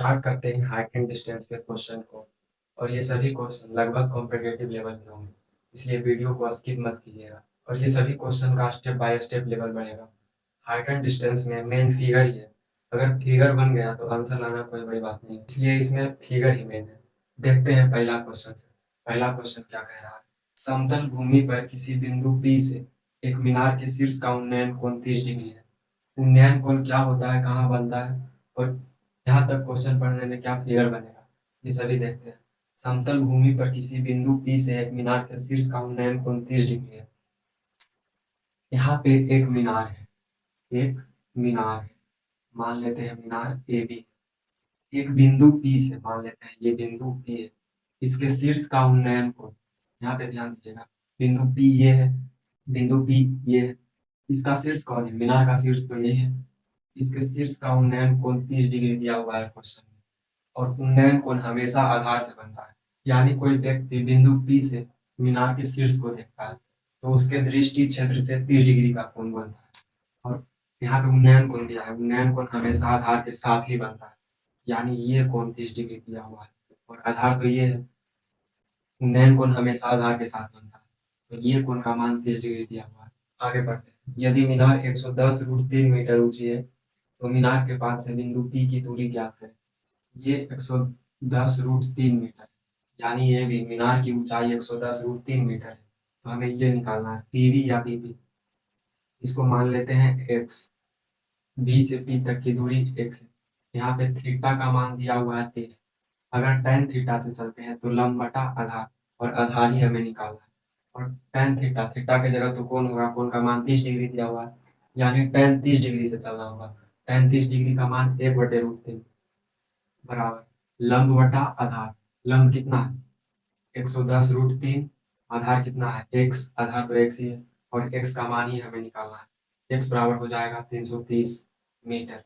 Start करते हैं height and distance के क्वेश्चन को। और ये सभी क्वेश्चन लगभग कॉम्पिटिटिव लेवल के होंगे, इसलिए वीडियो को स्किप मत कीजिएगा। और ये सभी क्वेश्चन का स्टेप बाय स्टेप लेवल बढ़ेगा। हाइट एंड डिस्टेंस में मेन फिगर ही है। अगर फिगर बन गया तो आंसर लाना कोई बड़ी बात नहीं, इसलिए इसमें फिगर ही मेन है। देखते हैं पहला क्वेश्चन से। पहला क्वेश्चन क्या कह रहा है? समतल भूमि पर किसी बिंदु P से एक मीनार के शीर्ष का उन्नयन कोण 30 डिग्री है। उन्नयन कोण क्या होता है, कहाँ बनता है, और यहाँ तक क्वेश्चन पढ़ने में क्या फिगर बनेगा, ये सभी देखते हैं। समतल भूमि पर किसी बिंदु P से एक मीनार के शीर्ष का उन्नयन कोण 30 डिग्री है। यहाँ पे एक मीनार है, एक मीनार है, मान लेते हैं मीनार ए बी। एक बिंदु P से मान लेते हैं ये बिंदु P है, इसके शीर्ष का उन्नयन कोण, यहाँ पे ध्यान दीजिएगा, बिंदु P ये है, बिंदु P ये है, इसका शीर्ष कौन है? मीनार का शीर्ष तो ये है। इसके शीर्ष का उन्नयन कोण 30 डिग्री दिया हुआ है क्वेश्चन में। और उन्नयन कोण हमेशा आधार से बनता है, यानी कोई व्यक्ति बिंदु P से मीनार के शीर्ष को देखता है तो उसके दृष्टि क्षेत्र से 30 डिग्री का कोण बनता है। और यहाँ पे उन्नयन कोण दिया है, उन्नयन कोण हमेशा आधार के साथ ही बनता है, यानी ये कोण 30 डिग्री दिया हुआ है और आधार तो ये है। उन्नयन कोण हमेशा आधार के साथ बनता है, तो ये कोण का मान 30 डिग्री दिया हुआ है। आगे बढ़ते हैं। यदि मीनार 110 √3 मीटर ऊंची है तो मीनार के पास से बिंदु P की दूरी ज्ञात है। ये 110 √3 मीटर, यानी ये भी मीनार की ऊंचाई 110 √3 मीटर है, तो हमें ये निकालना है पीवी या पीपी। इसको मान लेते हैं एक्स, बी से पी तक की दूरी एक्स है। यहाँ पे थीटा का मान दिया हुआ है 30। अगर टेन थीटा से चलते हैं तो लंब बटा आधार, और आधार ही हमें निकालना है। और टेन थीटा, थीटा की जगह तो कौन होगा, कौन का मान 30 डिग्री दिया हुआ है, यानी टेन 30 डिग्री से चलना होगा। टेन 30 डिग्री का मान 1/√3 बराबर लंब बटा आधार। लंब कितना है? 110 √3। आधार कितना है? एक्स, आधार तो एक्स ही है, और एक्स का मान ही हमें निकालना है। एक्स बराबर हो जाएगा 330 मीटर।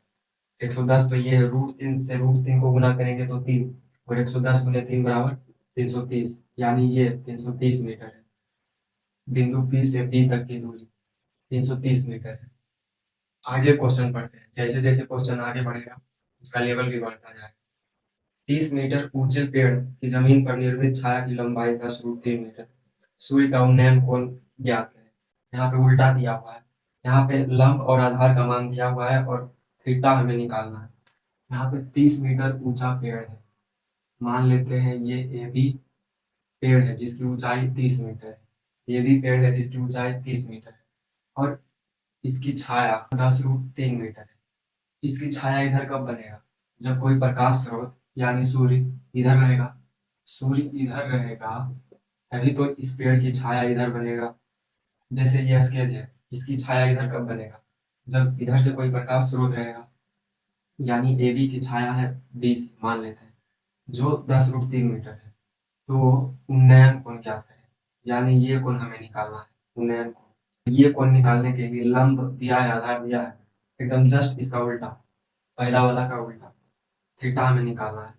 110 तो ये है, √3 से √3 को गुना करेंगे तो 3, और 110 गुने 3 बराबर 330, यानी ये 330 मीटर है। बिंदु P से B तक की दूरी 330 मीटर है। आगे क्वेश्चन पढ़ते हैं। जैसे जैसे क्वेश्चन आगे बढ़ेगा उसका लेवल भी बढ़ता जाएगा। 30 मीटर ऊंचे पेड़ की जमीन पर निर्मित छाया की लंबाई 10 √3 मीटर। सूर्य का उन्नयन कोण ज्ञात है। यहाँ पे उल्टा दिया हुआ है, यहाँ पे लंब और आधार का मान दिया हुआ है और थीटा हमें निकालना है। यहाँ पे 30 मीटर ऊंचा पेड़ है, मान लेते हैं ये ए बी पेड़ है जिसकी ऊंचाई 30 मीटर है। ये भी पेड़ है जिसकी ऊंचाई 30 मीटर है, और इसकी छाया 10 √3 मीटर है। इसकी छाया इधर कब बनेगा? जब कोई प्रकाश स्रोत यानी सूर्य इधर रहेगा, सूर्य इधर रहेगा तभी तो इस पेड़ की छाया इधर बनेगा। जैसे ये स्केच है, इसकी छाया इधर कब बनेगा? जब इधर से कोई प्रकाश स्रोत रहेगा, यानी ए बी की छाया है 20 मान लेते हैं, जो 10 √3 मीटर है। तो उन्नयन कोण क्या है, यानी ये कोण हमें निकालना है, उन्नयन कोण। ये कोण निकालने के लिए लंब दिया है, आधार दिया है, एकदम जस्ट इसका उल्टा, पहला वाला का उल्टा, थीटा हमें निकालना है।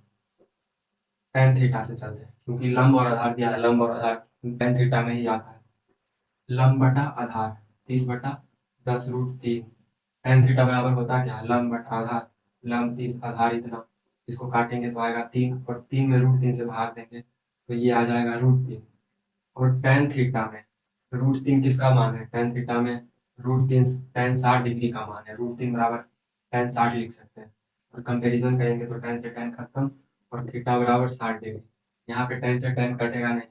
टेन थीटा से चलते हैं क्योंकि लंब और आधार दिया है, लंब और आधार टेन थीटा में ही आता है। लंब बटा आधार 30/10 √3। टेन थीटा बराबर होता क्या है? लंब बटा आधार। लंब 30, आधार इतना, इसको काटेंगे तो आएगा 3, और 3 में √3 से भाग देंगे तो ये आ जाएगा √3। और टेन थीटा में √3 किसका मान है? टेन थीटा में √3 टेन 60 डिग्री का मान है। √3 बराबर टेन 60 लिख सकते हैं, और कंपेरिजन करेंगे तो टेन से टेन खत्म, और थीटा बराबर 60 डिग्री। यहाँ पे टेन से टेन कटेगा नहीं,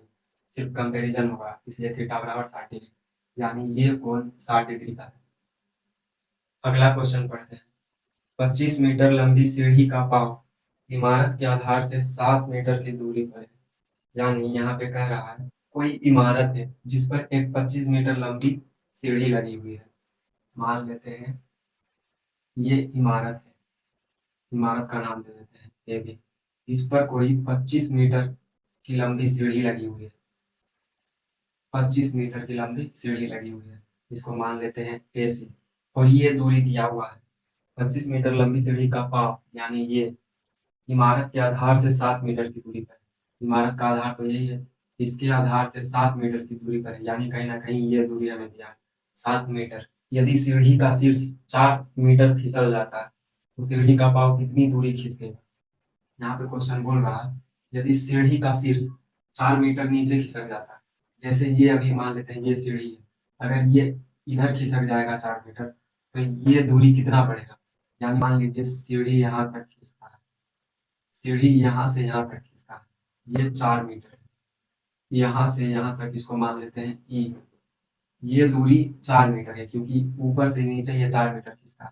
सिर्फ कंपेरिजन होगा, इसलिए थीटा बराबर 60 डिग्री, यानी ये कोण 60 डिग्री का है। अगला क्वेश्चन पढ़ते हैं। 25 मीटर लंबी सीढ़ी का पाव इमारत के आधार से 7 मीटर की दूरी पर है। यानी यहाँ पे कह रहा है कोई इमारत है जिस पर एक 25 मीटर लंबी सीढ़ी लगी हुई है। मान लेते हैं ये इमारत है, इमारत का नाम दे देते हैं ए बी। इस पर कोई 25 मीटर की लंबी सीढ़ी लगी हुई है, 25 मीटर की लंबी सीढ़ी लगी हुई है, इसको मान लेते हैं ए सी। और ये दूरी दिया हुआ है, 25 मीटर लंबी सीढ़ी का पाव, यानी ये इमारत के आधार से 7 मीटर की दूरी पर है। इमारत का आधार तो यही है, इसके आधार से 7 मीटर की दूरी पर है, यानी कहीं ना कहीं ये दूरी हमें दिया है 7 मीटर। यदि सीढ़ी का शीर्ष 4 मीटर फिसल जाता है तो सीढ़ी का पाव कितनी दूरी खिसकेगा? यहाँ पे क्वेश्चन बोल रहा है यदि सीढ़ी का शीर्ष 4 मीटर नीचे खिसक जाता है, जैसे ये अभी मान लेते हैं ये सीढ़ी है, अगर ये इधर खिसक जाएगा 4 मीटर तो ये दूरी कितना बढ़ेगा। यानी मान लीजिए सीढ़ी यहाँ तक खिसका है, सीढ़ी यहाँ से यहाँ तक खिसका है, ये 4 मीटर है, यहाँ से यहाँ तक इसको मान लेते हैं ई, ये दूरी 4 मीटर है क्योंकि ऊपर से नीचे ये 4 मीटर खिसका है,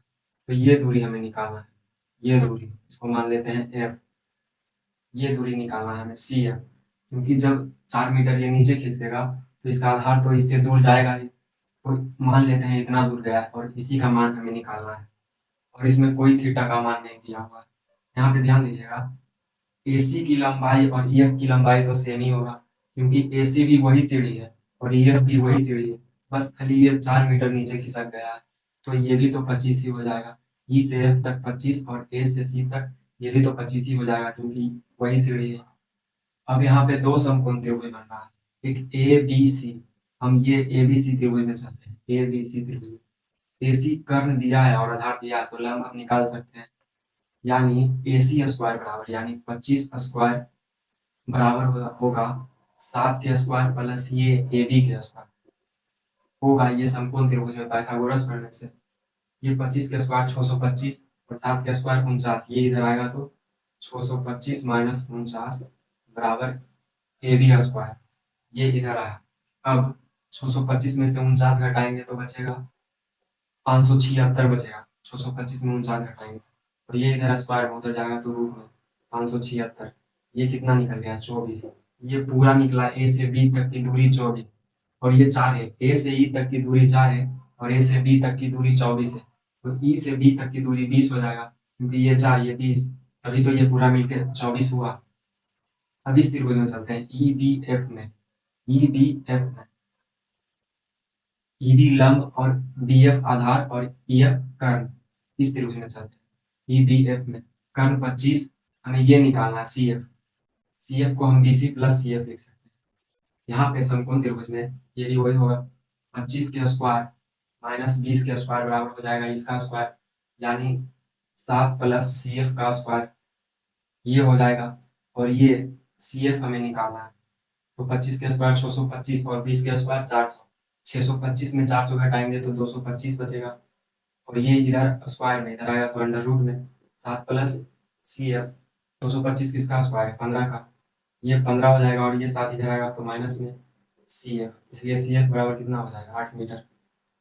तो ये दूरी हमें निकालना है, ये दूरी इसको मान लेते हैं एफ, ये दूरी निकालना है हमें सी एफ, क्योंकि जब 4 मीटर ये नीचे खिसकेगा तो इसका आधार तो इससे दूर जाएगा ही, तो मान लेते हैं इतना दूर गया है और इसी का मान हमें निकालना है, और इसमें कोई थीटा का मान नहीं दिया हुआ है। यहाँ पे ध्यान दीजिएगा, एसी की लंबाई और ईएफ की लंबाई तो सेम ही होगा, क्योंकि एसी भी वही सीढ़ी है और ईएफ भी वही सीढ़ी है, बस खाली ये 4 मीटर नीचे खिसक गया है, तो ये भी तो 25 ही हो जाएगा। ई से एफ तक 25 और ए से सी तक ये भी तो 25 ही हो जाएगा क्योंकि वही सीढ़ी है। अब यहाँ पे दो समकोण त्रिभुज बन रहा है, एक ए बी सी, हम ये ए बी सी त्रिभुज में चलते हैं, ए बी सी त्रिभुज, एसी कर्ण दिया है और आधार दिया है तो लंब हम निकाल सकते हैं, यानी एसी स्क्वायर बराबर यानी 25 स्क्वायर बराबर होगा 7 के स्क्वायर प्लस ये ए बी के स्क्वायर होगा, ये समकोण त्रिभुज में पाइथागोरस पढ़ने से, ये 25 के स्क्वायर 625 और 7 के स्क्वायर 49, ये इधर आएगा तो 625 माइनस 49 बराबर ए बी स्क्वायर, ये इधर आया। अब 625 में से 49 घटाएंगे तो बचेगा 576 बचेगा, 625 में 49 घटाएंगे और ये इधर स्क्वायर में उधर जाएगा तो रूट में 576, ये कितना निकल गया 24, ये पूरा निकला ए से बी तक की दूरी 24 और ये 4 है, ए से ई तक की दूरी 4 है और ए से बी तक की दूरी 24 है, तो ई से बी तक की दूरी 20 हो जाएगा क्योंकि ये 4 ये 20, तभी तो ये पूरा मिलकर 24 हुआ। अब इस त्रिभुज में चलते हैं ई बी एफ में, ई बी एफ में ई बी लंब और बी एफ आधार और ई एफ कर्ण, इस त्रिभुज में चलते हैं ई बी एफ में कर्ण 25, हमें ये निकालना है सी एफ, सी एफ को हम B C plus C F लिख सकते हैं। यहाँ पे समकोण त्रिभुज में ये भी वही होगा, 25 के स्क्वायर माइनस 20 के स्क्वायर बराबर हो जाएगा इसका स्क्वायर, यानी 7 प्लस सी एफ का स्क्वायर, ये हो जाएगा और ये सी एफ हमें निकालना है, तो 25 के स्क्वायर 625 और 20 के स्क्वायर 400, 625 में 400 घटाएंगे तो 225 बचेगा और ये इधर स्क्वायर में इधर आएगा तो अंडर रूट में 7 प्लस सी एफ, 225 किसका स्क्वायर है 15 का, ये 15 हो जाएगा और ये 7 इधर आएगा तो माइनस में सी एफ, इसलिए सी एफ बराबर कितना हो जाएगा 8 मीटर,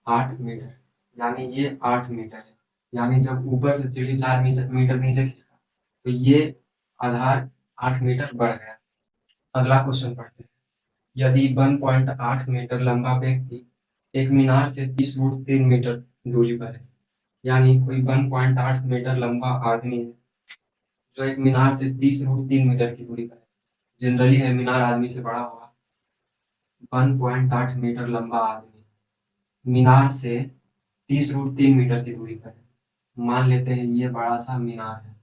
8 मीटर, यानी ये 8 मीटर है, यानी जब ऊपर से सीढ़ी 4 मीटर नीचे खिसका तो ये आधार 8 मीटर बढ़ गया। अगला क्वेश्चन पढ़ते हैं, यदि 1.8 मीटर लंबा व्यक्ति एक मीनार से 30√3 मीटर दूरी पर है, यानी कोई 1.8 मीटर लंबा आदमी है जो एक मीनार से 30√3 मीटर की दूरी पर है, जनरली है मीनार आदमी से बड़ा होगा। 1.8 मीटर लंबा आदमी मीनार से 30√3 मीटर की दूरी पर है, मान लेते हैं ये बड़ा सा मीनार है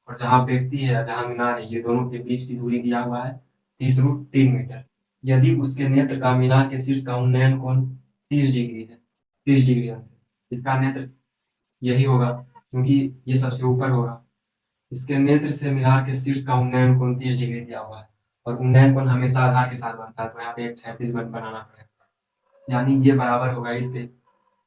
और जहाँ व्यक्ति है जहाँ मीनार है ये दोनों के बीच की दूरी दिया हुआ है 30√3 मीटर। यदि उसके नेत्र का मीनार के शीर्ष का उन्नयन कोण 30 डिग्री है, 30 डिग्री है, इसका नेत्र यही होगा क्योंकि ये सबसे ऊपर होगा, इसके नेत्र से मीनार के शीर्ष का उन्नयन कोण 30 डिग्री दिया हुआ है और उन्नयन कोण हमेशा आधार के साथ बनता है, तो यहाँ पे एक 36 बनाना पड़ेगा, यानी ये बराबर होगा इसके,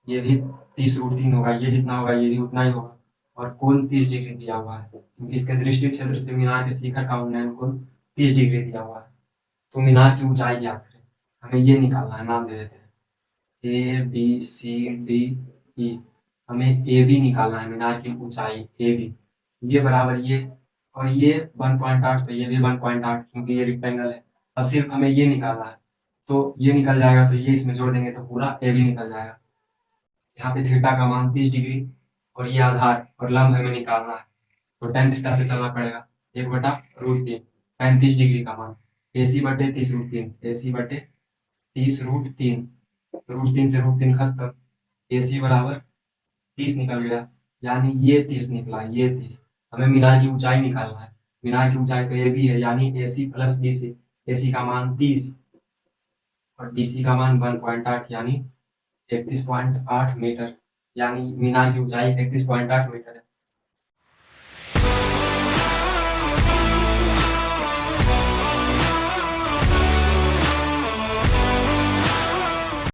ये भी 30√3 होगा, ये जितना होगा ये भी उतना ही होगा और कोण 30 डिग्री दिया हुआ है क्योंकि इसके दृष्टि क्षेत्र से मीनार के शिखर का उन्नयन कोण 30 डिग्री दिया हुआ है। तो मीनार की ऊंचाई ज्ञात करें, हमें ये निकालना है, नाम दे देते हैं A B C D E, हमें ए बी निकालना है मीनार की ऊंचाई ए बी, ये बराबर ये और ये 1.8 तो ये भी 1.8 क्योंकि ये रेक्टेंगल है। अब सिर्फ हमें ये निकालना है, तो ये निकल जाएगा तो ये इसमें जोड़ देंगे तो पूरा ए बी निकल जाएगा। यहाँ पे थीटा का मान 30 डिग्री और ये आधार और लंब हमें निकालना है, तो tan थीटा से चलना पड़ेगा 1/√3, 35 डिग्री का मान ए सी बटे 30√3, ए सी बटे 30√3, √3 से √3 खत्म, ए सी बराबर 30 निकल गया, यानी ये 30 निकला, ये 30। हमें मीनार की ऊंचाई निकालना है, मीनार की ऊंचाई तो ये भी है यानी ए सी प्लस बी सी, ए सी का मान 30 और बी सी का मान 1.8 यानी 31.8 मीटर, यानी मीनार की ऊंचाई 31.8 मीटर है।